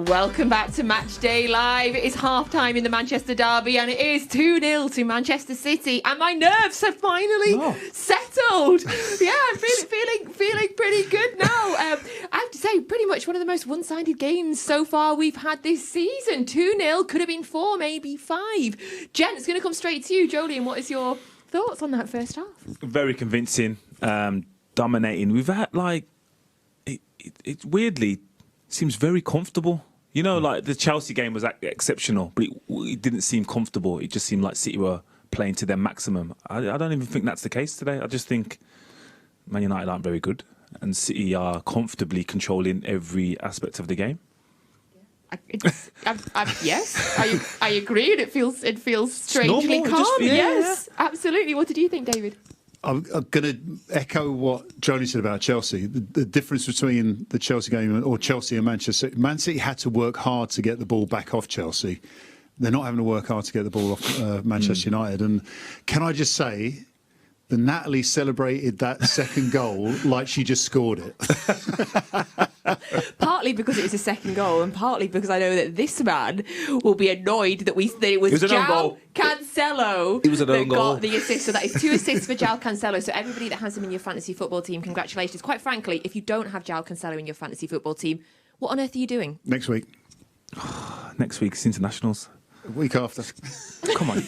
Welcome back to Matchday Live. It is half-time in the Manchester derby and it is 2-0 to Manchester City. And my nerves have finally settled. Yeah, I'm feeling pretty good now. I have to say, pretty much one of the most one-sided games so far we've had this season. 2-0, could have been 4, maybe 5. Jen, it's going to come straight to you. Joleon, what is your thoughts on that first half? Very convincing, dominating. We've had, it weirdly seems very comfortable. You know, like the Chelsea game was exceptional, but it didn't seem comfortable. It just seemed like City were playing to their maximum. I don't even think that's the case today. I just think Man United aren't very good, and City are comfortably controlling every aspect of the game. Yes, I agree, and it feels strangely calm. Yes, absolutely. What did you think, David? I'm going to echo what Johnny said about Chelsea. The difference between the Chelsea game or Chelsea and Manchester City, Man City had to work hard to get the ball back off Chelsea. They're not having to work hard to get the ball off Manchester United. And can I just say, the Natalie celebrated that second goal like she just scored it. Partly because it was a second goal, and partly because I know that this man will be annoyed that it was João Cancelo that got the assist. So that is 2 assists for João Cancelo. So everybody that has him in your fantasy football team, congratulations. Quite frankly, if you don't have João Cancelo in your fantasy football team, what on earth are you doing? Next week. Next week's internationals. A week after. Come on.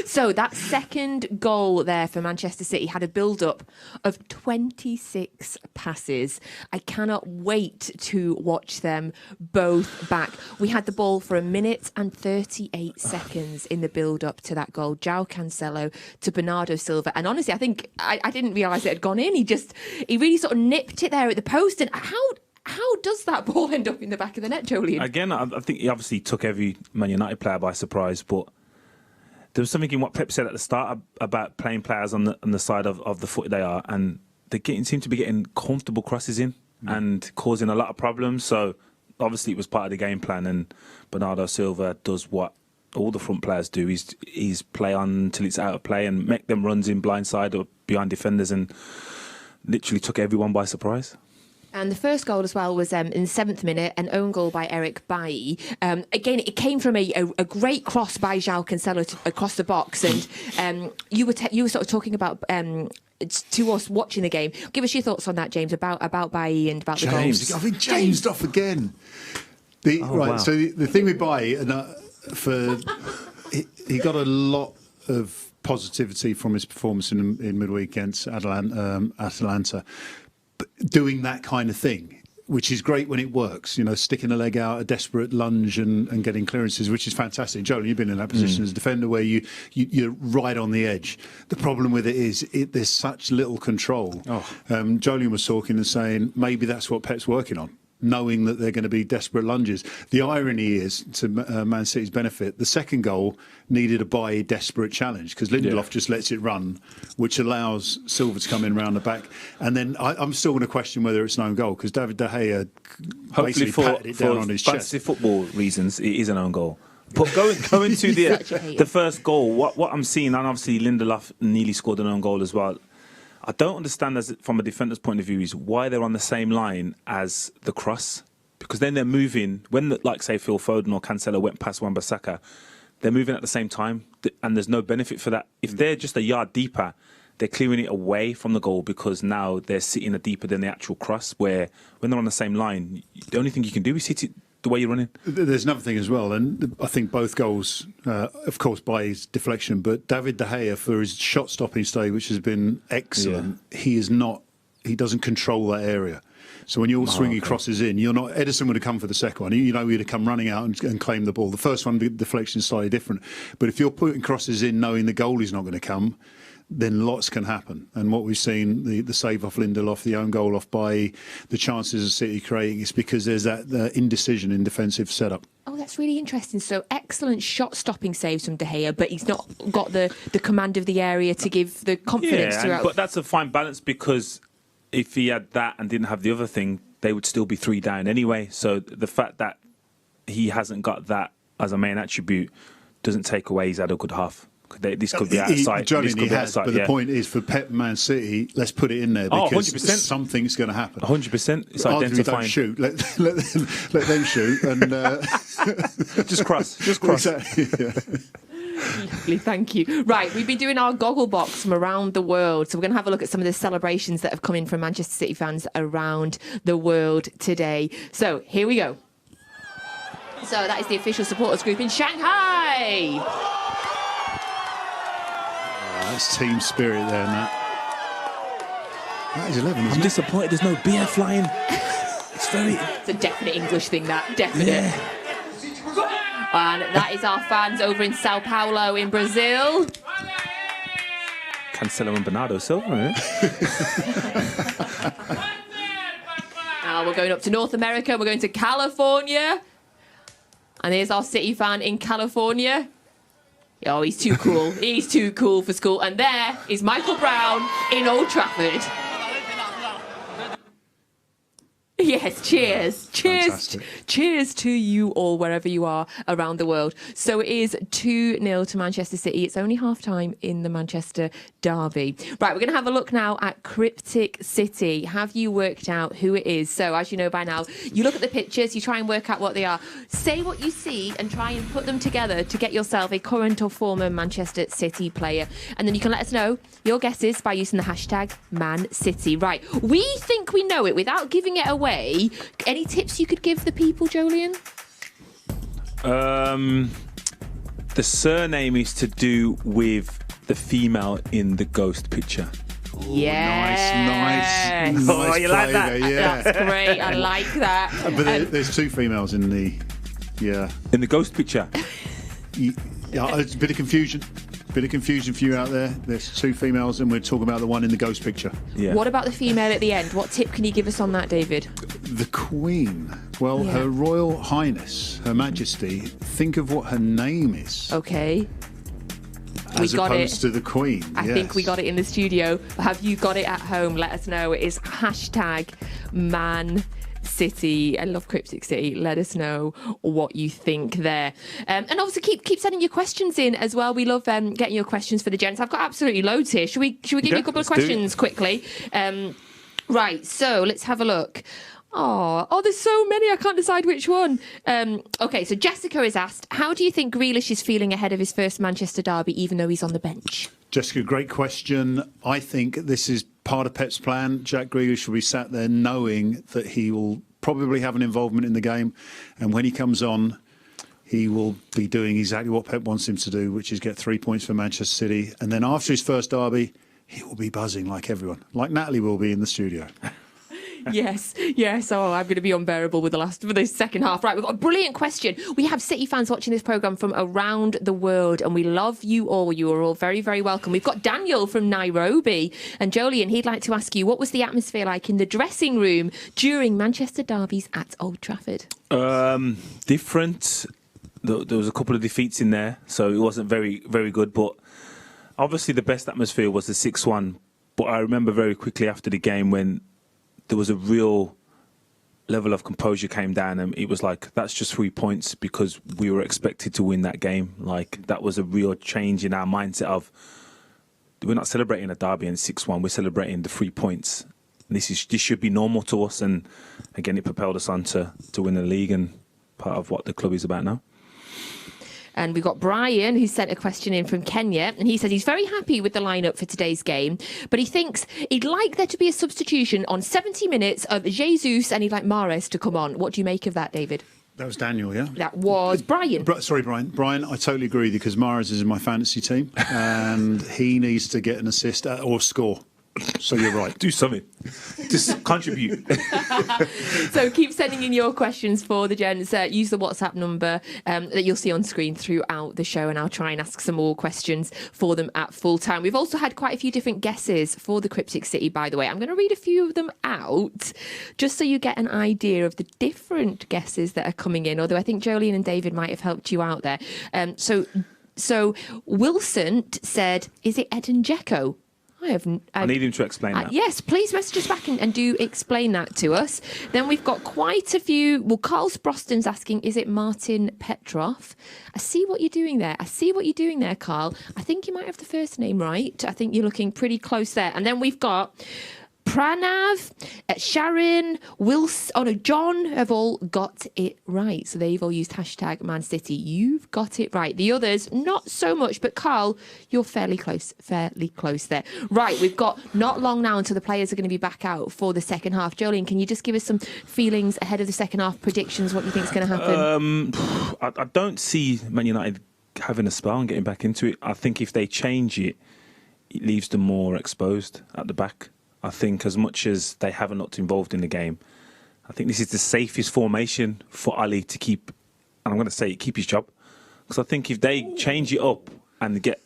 So that second goal there for Manchester City had a build-up of 26 passes. I cannot wait to watch them both back. We had the ball for 1 minute and 38 seconds in the build-up to that goal. João Cancelo to Bernardo Silva. And honestly, I think I didn't realise it had gone in. He really sort of nipped it there at the post. And how does that ball end up in the back of the net, Joleon? Again, I think he obviously took every Man United player by surprise, but there was something in what Pep said at the start about playing players on the side of the foot they are, and they seem to be getting comfortable crosses in and causing a lot of problems. So obviously it was part of the game plan, and Bernardo Silva does what all the front players do. He's play on until it's out of play and make them runs in blindside or behind defenders, and literally took everyone by surprise. And the first goal as well was in the 7th minute, an own goal by Eric Bailly. Again, it came from a great cross by João Cancelo across the box. And you were sort of talking about to us watching the game. Give us your thoughts on that, James, about Bailly and about the goals. I think James off again. Wow. So the thing with Bailly, he got a lot of positivity from his performance in midweek against Atalanta. Doing that kind of thing, which is great when it works, you know, sticking a leg out, a desperate lunge and getting clearances, which is fantastic. Joel, you've been in that position as a defender where you're right on the edge. The problem with it is there's such little control. Joleon was talking and saying maybe that's what Pep's working on, knowing that they're going to be desperate lunges. The irony is, to Man City's benefit, the second goal needed a Bailly desperate challenge because Lindelof just lets it run, which allows Silva to come in round the back. And then I'm still going to question whether it's an own goal because David De Gea basically patted it down on his chest. Fantasy football reasons, it is an own goal. But going to the first goal, what I'm seeing, and obviously Lindelof nearly scored an own goal as well. I don't understand, from a defender's point of view, is why they're on the same line as the cross. Because then they're moving, when, say, Phil Foden or Cancelo went past Wan-Bissaka, they're moving at the same time, and there's no benefit for that. If they're just a yard deeper, they're clearing it away from the goal because now they're sitting deeper than the actual cross, where when they're on the same line, the only thing you can do is hit it the way you're running. There's another thing as well, and I think both goals, of course, by his deflection, but David De Gea, for his shot-stopping stay, which has been excellent, he doesn't control that area. So when you're swinging crosses in, Ederson would have come for the second one. You know, he'd have come running out and claim the ball. The first one, the deflection is slightly different. But if you're putting crosses in knowing the goalie's not going to come, then lots can happen. And what we've seen, the save off Lindelof, the own goal off by the chances of City creating, is because there's that indecision in defensive setup. Oh, that's really interesting. So excellent shot-stopping saves from De Gea, but he's not got the command of the area to give the confidence throughout. But that's a fine balance because if he had that and didn't have the other thing, they would still be 3 down anyway. So the fact that he hasn't got that as a main attribute doesn't take away he's had a good half. This could be out of sight. Joleon, he has, but the point is, for Pep Man City, let's put it in there because 100%. something's going to happen. 100%. It's Either we identifying. don't shoot, let them shoot, and Just cross. Exactly, yeah. Lovely, thank you. Right, we've been doing our goggle box from around the world. So we're going to have a look at some of the celebrations that have come in from Manchester City fans around the world today. So here we go. So that is the official supporters group in Shanghai. That's team spirit there, Matt. That is 11, I'm isn't it? disappointed there's no beer flying. It's a definite English thing, that. Definite. Yeah. And that is our fans over in Sao Paulo in Brazil. Cancelo and Bernardo Silva, eh? Now we're going up to North America. We're going to California. And here's our City fan in California. Oh, he's too cool. He's too cool for school. And there is Michael Brown in Old Trafford. Yes, cheers. Cheers. Fantastic. Cheers to you all, wherever you are around the world. So it is 2-0 to Manchester City. It's only half-time in the Manchester derby. Right, we're going to have a look now at Cryptic City. Have you worked out who it is? So, as you know by now, you look at the pictures, you try and work out what they are. Say what you see and try and put them together to get yourself a current or former Manchester City player. And then you can let us know your guesses by using the hashtag #ManCity. Right, we think we know it without giving it away. Any tips you could give the people, Joleon? The surname is to do with the female in the ghost picture. Yeah. Nice Oh, you like play that? there, yeah. That's great. I like that. But there's two females in the, In the ghost picture. yeah, it's a bit of confusion. Bit of confusion for you out there. There's two females, and we're talking about the one in the ghost picture. Yeah. What about the female at the end? What tip can you give us on that, David? The Queen. Well, Yeah. Her Royal Highness, Her Majesty. Think of what her name is, Okay. We as got opposed it. to the Queen. I think we got it in the studio. Have you got it at home? Let us know. It is hashtag #ManCity. I love Cryptic City. Let us know what you think there. And obviously keep sending your questions in as well. We love getting your questions for the gents. I've got absolutely loads here. Should we give you a couple of let's do it. questions quickly? Right, so let's have a look. Oh, there's so many. I can't decide which one. Okay, so Jessica has asked, how do you think Grealish is feeling ahead of his first Manchester derby, even though he's on the bench? Jessica, great question. I think this is part of Pep's plan. Jack Grealish will be sat there knowing that he will probably have an involvement in the game. And when he comes on, he will be doing exactly what Pep wants him to do, which is get 3 points for Manchester City. And then after his first derby, he will be buzzing like everyone, like Natalie will be in the studio. Yes. Oh, I'm going to be unbearable with the second half. Right, we've got a brilliant question. We have City fans watching this programme from around the world, and we love you all. You are all very, very welcome. We've got Daniel from Nairobi, and Joleon, he'd like to ask you, what was the atmosphere like in the dressing room during Manchester derbies at Old Trafford? Different. There was a couple of defeats in there, so it wasn't very, very good. But obviously the best atmosphere was the 6-1. But I remember very quickly after the game when there was a real level of composure came down, and it was like, that's just 3 points because we were expected to win that game. Like, that was a real change in our mindset of, we're not celebrating a derby and 6-1, we're celebrating the 3 points. This should be normal to us, and again, it propelled us on to win the league and part of what the club is about now. And we've got Brian, who sent a question in from Kenya, and he says he's very happy with the lineup for today's game, but he thinks he'd like there to be a substitution on 70 minutes of Jesus, and he'd like Mahrez to come on. What do you make of that, David? That was Daniel, yeah? That was Brian. Sorry, Brian. Brian, I totally agree with you because Mahrez is in my fantasy team and he needs to get an assist or score. So you're right. Do something. Just contribute. So keep sending in your questions for the gents. Use the WhatsApp number that you'll see on screen throughout the show, and I'll try and ask some more questions for them at full time. We've also had quite a few different guesses for the Cryptic City, by the way. I'm going to read a few of them out just so you get an idea of the different guesses that are coming in, although I think Joleon and David might have helped you out there. So Wilson said, is it Edin Dzeko? I need him to explain that. Yes, please message us back and do explain that to us. Then we've got quite a few. Well, Carl Sproston's asking, is it Martin Petrov? I see what you're doing there, Carl. I think you might have the first name right. I think you're looking pretty close there. And then we've got Pranav, Sharon, John have all got it right. So they've all used hashtag Man City. You've got it right. The others, not so much. But Carl, you're fairly close there. Right, we've got not long now until the players are going to be back out for the second half. Joleon, can you just give us some feelings ahead of the second half, predictions, what you think is going to happen? I don't see Man United having a spell and getting back into it. I think if they change it, it leaves them more exposed at the back. I think as much as they haven't looked involved in the game, I think this is the safest formation for Ali to keep, and I'm going to say keep his job. Because I think if they change it up and get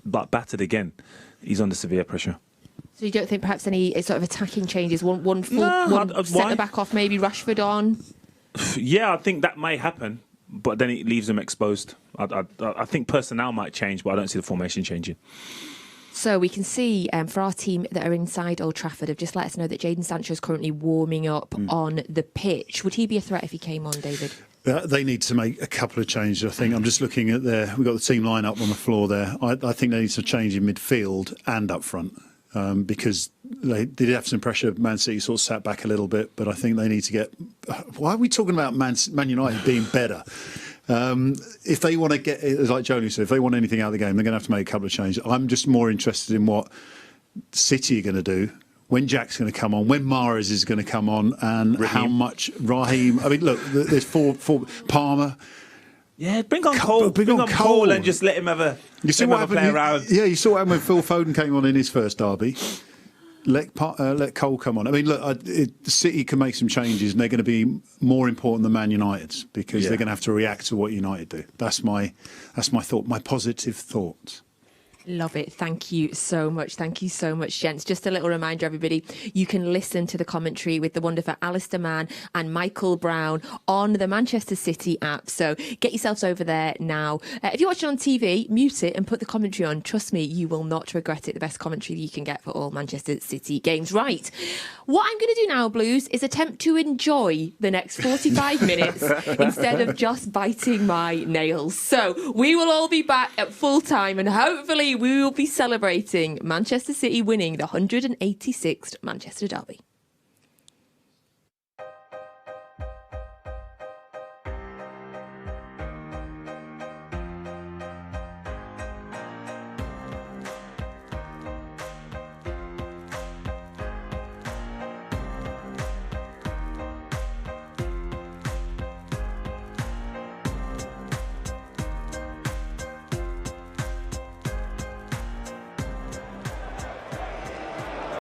battered again, he's under severe pressure. So you don't think perhaps any sort of attacking changes? One centre back off, maybe Rashford on? Yeah, I think that may happen, but then it leaves them exposed. I think personnel might change, but I don't see the formation changing. So we can see for our team that are inside Old Trafford have just let us know that Jadon Sancho is currently warming up on the pitch. Would he be a threat if he came on, David? They need to make a couple of changes, I think. I'm just looking at we've got the team line-up on the floor there. I think they need to change in midfield and up front because they did have some pressure. Man City sort of sat back a little bit, but I think they need to get... Why are we talking about Man United being better? If they want to get, like Joleon said, if they want anything out of the game, they're going to have to make a couple of changes. I'm just more interested in what City are going to do, when Jack's going to come on, when Mahrez is going to come on, and how much Raheem. I mean, look, there's four Palmer. Yeah, bring on Cole. Bring on Cole and just let him have a play around. Yeah, you saw what happened when Phil Foden came on in his first derby. Let Cole come on. I mean, look, City can make some changes, and they're going to be more important than Man United's because they're going to have to react to what United do. That's my thought, my positive thoughts. Love it. Thank you so much. Thank you so much, gents. Just a little reminder, everybody, you can listen to the commentary with the wonderful Alistair Mann and Michael Brown on the Manchester City app. So get yourselves over there now. If you're watching on TV, mute it and put the commentary on. Trust me, you will not regret it. The best commentary you can get for all Manchester City games. Right. What I'm going to do now, Blues, is attempt to enjoy the next 45 minutes instead of just biting my nails. So we will all be back at full time and hopefully we will be celebrating Manchester City winning the 186th Manchester derby.